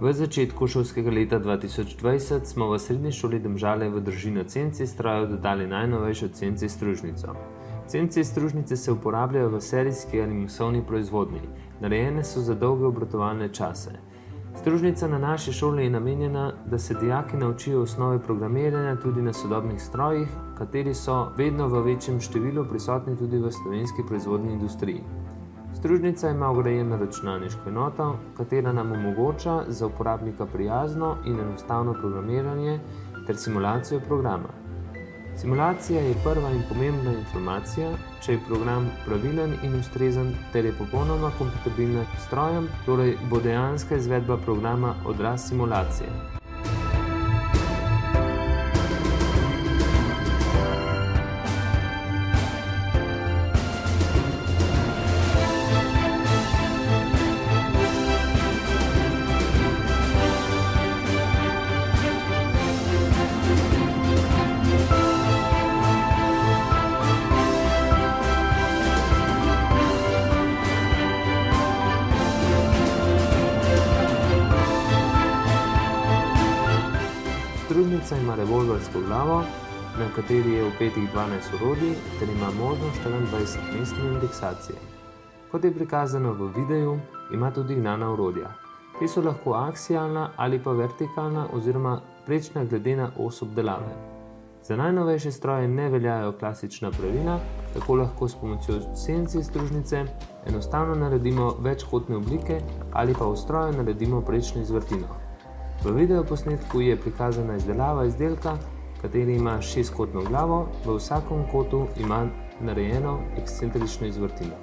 V začetku šolskega leta 2020 smo v Srednji šoli Domžale v družino CNC strojev dodali najnovejšo CNC stružnico. CNC stružnice se uporabljajo v serijski ali masovni proizvodnji, narejene so za dolge obratovalne čase. Stružnica na naši šoli je namenjena, da se dijaki naučijo osnove programiranja tudi na sodobnih strojih, kateri so vedno v večjem številu prisotni tudi v slovenski proizvodni industriji. Stružnica ima vgrajeno računalniško enoto, katera nam omogoča za uporabnika prijazno in enostavno programiranje ter simulacijo programa. Simulacija je prva in pomembna informacija, če je program pravilen in ustrezen ter je popolnoma kompatibilen s strojem, torej bo dejanska izvedba programa odraz simulacije. Stružnica ima revolversko glavo, na kateri je vpetih 12 orodij ter ima možnost 24-mestne indeksacije. Kot je prikazano v videu, ima tudi gnana orodja. Te so lahko aksialna ali pa vertikalna oziroma prečna glede na os obdelave. Za najnovejše stroje ne veljajo klasična pravila, tako lahko s pomočjo CNC stružnice enostavno naredimo večkotne oblike ali pa v stroju naredimo prečno izvrtino. V videoposnetku je prikazana izdelava izdelka, kateri ima 6-kotno glavo, v vsakem kotu ima narejeno ekscentrično izvrtino.